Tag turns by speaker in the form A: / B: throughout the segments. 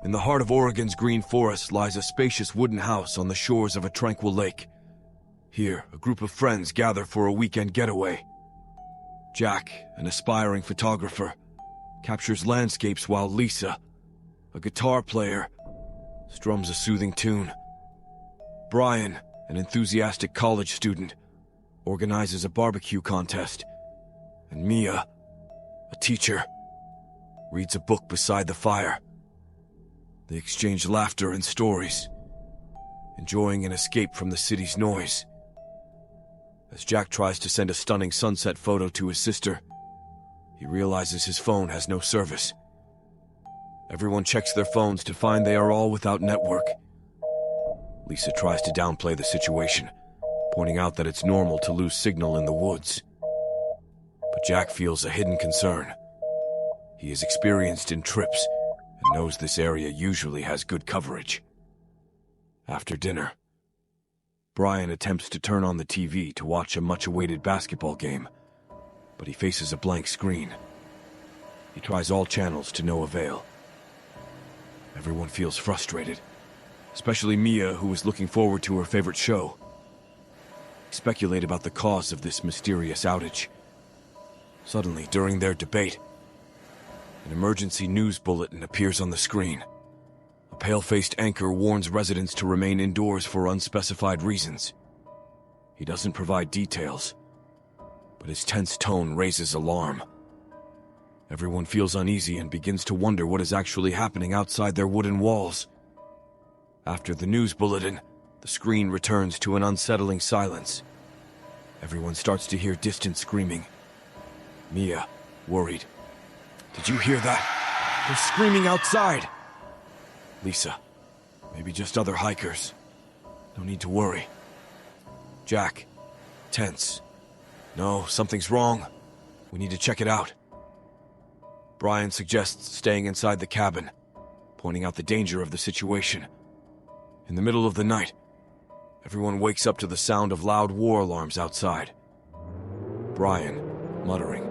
A: In the heart of Oregon's green forest lies a spacious wooden house on the shores of a tranquil lake. Here, a group of friends gather for a weekend getaway. Jack, an aspiring photographer, captures landscapes while Lisa, a guitar player, strums a soothing tune. Brian, an enthusiastic college student, organizes a barbecue contest. And Mia, a teacher, reads a book beside the fire. They exchange laughter and stories, enjoying an escape from the city's noise. As Jack tries to send a stunning sunset photo to his sister, he realizes his phone has no service. Everyone checks their phones to find they are all without network. Lisa tries to downplay the situation, pointing out that it's normal to lose signal in the woods. But Jack feels a hidden concern. He is experienced in trips and knows this area usually has good coverage. After dinner, Brian attempts to turn on the TV to watch a much-awaited basketball game, but he faces a blank screen. He tries all channels to no avail. Everyone feels frustrated, especially Mia, who is looking forward to her favorite show. They speculate about the cause of this mysterious outage. Suddenly, during their debate, an emergency news bulletin appears on the screen. A pale-faced anchor warns residents to remain indoors for unspecified reasons. He doesn't provide details, but his tense tone raises alarm. Everyone feels uneasy and begins to wonder what is actually happening outside their wooden walls. After the news bulletin, the screen returns to an unsettling silence. Everyone starts to hear distant screaming. Mia, worried. "Did you hear that? They're screaming outside!" Lisa, maybe just other hikers. No need to worry. Jack, tense. No, something's wrong. We need to check it out. Brian suggests staying inside the cabin, pointing out the danger of the situation. In the middle of the night, everyone wakes up to the sound of loud war alarms outside. Brian, muttering,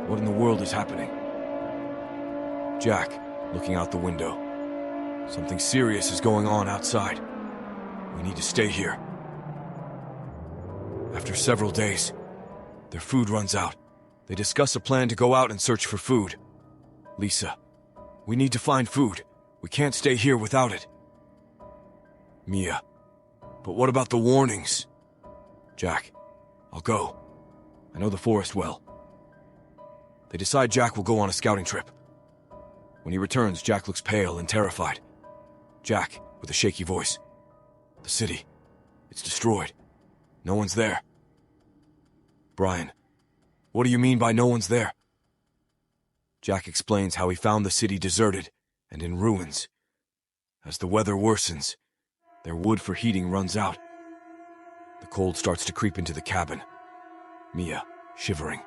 A: "What in the world is happening?" Jack, looking out the window. "Something serious is going on outside. We need to stay here." After several days, their food runs out. They discuss a plan to go out and search for food. Lisa, "We need to find food. We can't stay here without it." Mia, "But what about the warnings?" Jack, "I'll go. I know the forest well." They decide Jack will go on a scouting trip. When he returns, Jack looks pale and terrified. Jack, with a shaky voice, "The city. It's destroyed. No one's there." Brian, "What do you mean by no one's there?" Jack explains how he found the city deserted and in ruins. As the weather worsens, their wood for heating runs out. The cold starts to creep into the cabin. Mia, shivering.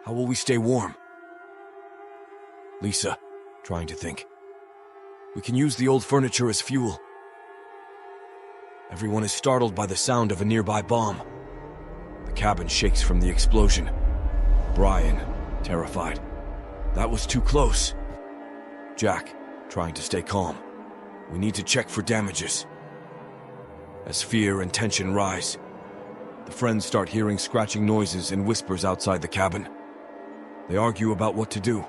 A: "How will we stay warm?" Lisa, trying to think. "We can use the old furniture as fuel." Everyone is startled by the sound of a nearby bomb. The cabin shakes from the explosion. Brian, terrified. "That was too close." Jack, trying to stay calm. "We need to check for damages." As fear and tension rise, the friends start hearing scratching noises and whispers outside the cabin. They argue about what to do.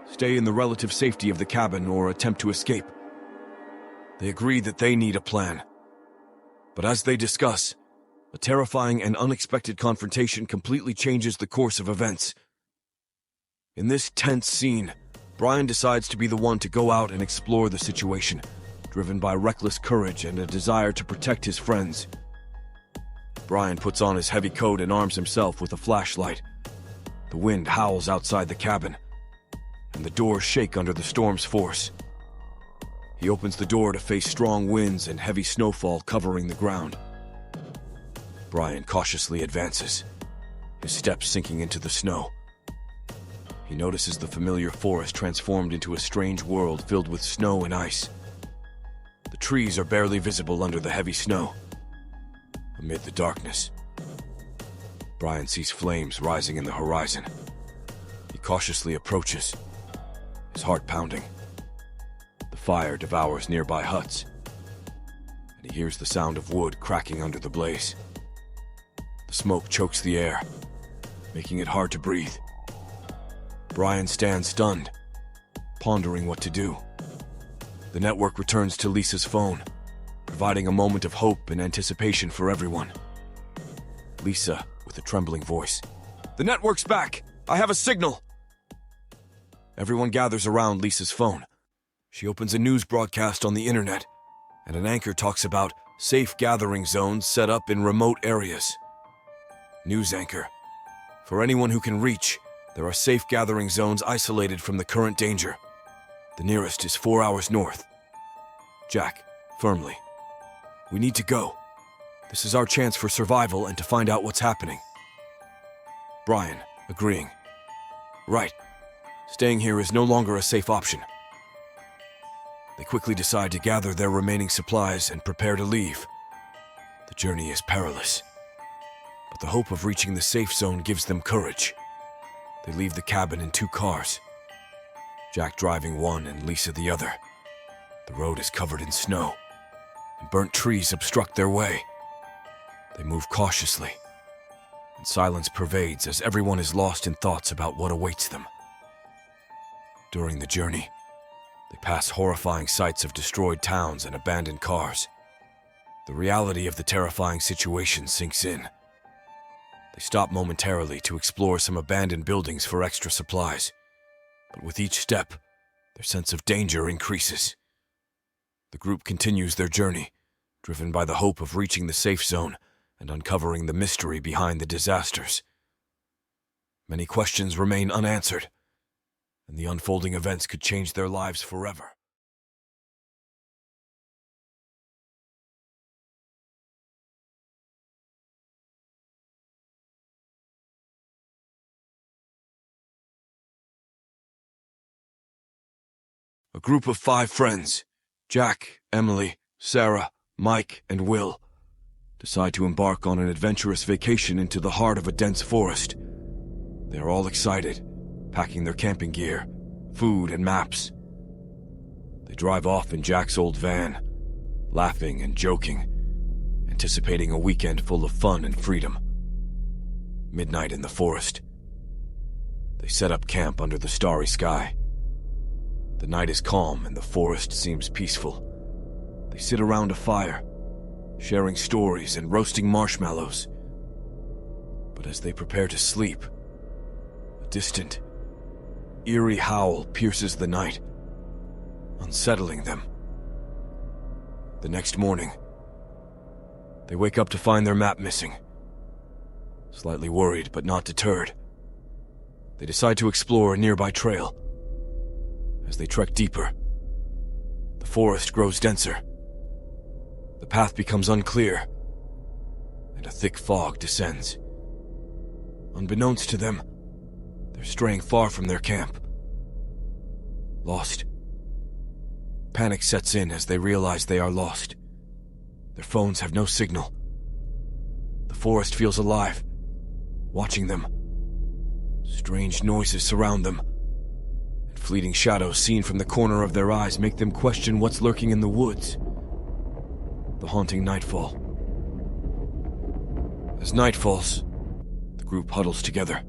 A: Stay in the relative safety of the cabin or attempt to escape. They agree that they need a plan. But as they discuss, a terrifying and unexpected confrontation completely changes the course of events. In this tense scene, Brian decides to be the one to go out and explore the situation, driven by reckless courage and a desire to protect his friends. Brian puts on his heavy coat and arms himself with a flashlight. The wind howls outside the cabin, and the doors shake under the storm's force. He opens the door to face strong winds and heavy snowfall covering the ground. Brian cautiously advances, his steps sinking into the snow. He notices the familiar forest transformed into a strange world filled with snow and ice. The trees are barely visible under the heavy snow. Amid the darkness, Brian sees flames rising in the horizon. He cautiously approaches, his heart pounding. fire devours nearby huts, and he hears the sound of wood cracking under the blaze. The smoke chokes the air, making it hard to breathe. Brian stands stunned, pondering what to do. The network returns to Lisa's phone, providing a moment of hope and anticipation for everyone. Lisa, with a trembling voice. "The network's back! I have a signal!" Everyone gathers around Lisa's phone. She opens a news broadcast on the internet, and an anchor talks about safe gathering zones set up in remote areas. News anchor. For anyone who can reach, there are safe gathering zones isolated from the current danger. The nearest is 4 hours north. Jack, firmly. "We need to go. This is our chance for survival and to find out what's happening." Brian, agreeing. "Right. Staying here is no longer a safe option." They quickly decide to gather their remaining supplies and prepare to leave. The journey is perilous, but the hope of reaching the safe zone gives them courage. They leave the cabin in 2 cars, Jack driving one and Lisa the other. The road is covered in snow, and burnt trees obstruct their way. They move cautiously, and silence pervades as everyone is lost in thoughts about what awaits them. During the journey, they pass horrifying sights of destroyed towns and abandoned cars. The reality of the terrifying situation sinks in. They stop momentarily to explore some abandoned buildings for extra supplies, but with each step, their sense of danger increases. The group continues their journey, driven by the hope of reaching the safe zone and uncovering the mystery behind the disasters. Many questions remain unanswered, and the unfolding events could change their lives forever. A group of 5 friends, Jack, Emily, Sarah, Mike, and Will, decide to embark on an adventurous vacation into the heart of a dense forest. They are all excited, packing their camping gear, food, and maps. They drive off in Jack's old van, laughing and joking, anticipating a weekend full of fun and freedom. Midnight in the forest. They set up camp under the starry sky. The night is calm and the forest seems peaceful. They sit around a fire, sharing stories and roasting marshmallows. But as they prepare to sleep, a distant, eerie howl pierces the night, unsettling them. The next morning, they wake up to find their map missing. Slightly worried but not deterred, they decide to explore a nearby trail. As they trek deeper, the forest grows denser. The path becomes unclear, and a thick fog descends. Unbeknownst to them, they're straying far from their camp. Lost. Panic sets in as they realize they are lost. Their phones have no signal. The forest feels alive, watching them. Strange noises surround them, and fleeting shadows seen from the corner of their eyes make them question what's lurking in the woods. The haunting nightfall. As night falls, the group huddles together.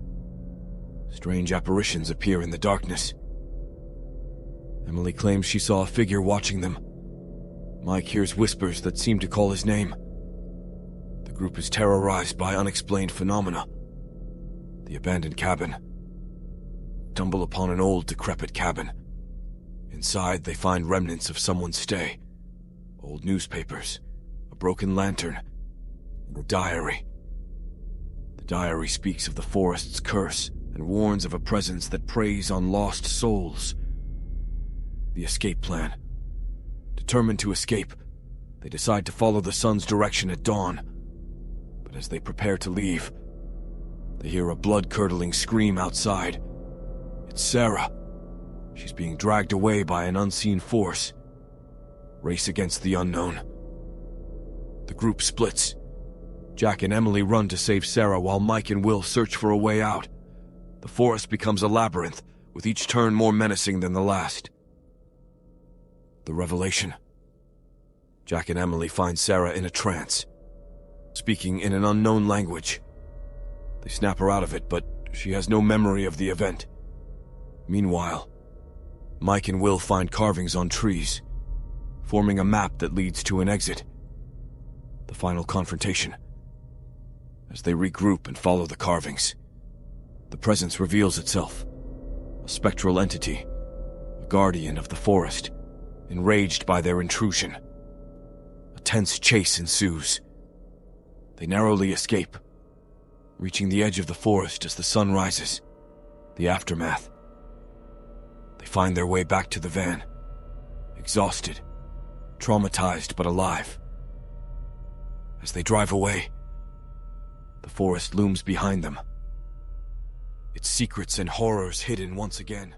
A: Strange apparitions appear in the darkness. Emily claims she saw a figure watching them. Mike hears whispers that seem to call his name. The group is terrorized by unexplained phenomena. The abandoned cabin. Stumble upon an old, decrepit cabin. Inside, they find remnants of someone's stay. Old newspapers, a broken lantern, and a diary. The diary speaks of the forest's curse and warns of a presence that preys on lost souls. The escape plan. Determined to escape, they decide to follow the sun's direction at dawn. But as they prepare to leave, they hear a blood-curdling scream outside. It's Sarah. She's being dragged away by an unseen force. Race against the unknown. The group splits. Jack and Emily run to save Sarah while Mike and Will search for a way out. The forest becomes a labyrinth, with each turn more menacing than the last. The revelation. Jack and Emily find Sarah in a trance, speaking in an unknown language. They snap her out of it, but she has no memory of the event. Meanwhile, Mike and Will find carvings on trees, forming a map that leads to an exit. The final confrontation. As they regroup and follow the carvings, the presence reveals itself. A spectral entity, a guardian of the forest, enraged by their intrusion. A tense chase ensues. They narrowly escape, reaching the edge of the forest as the sun rises. The aftermath. They find their way back to the van, exhausted, traumatized but alive. As they drive away, the forest looms behind them, its secrets and horrors hidden once again.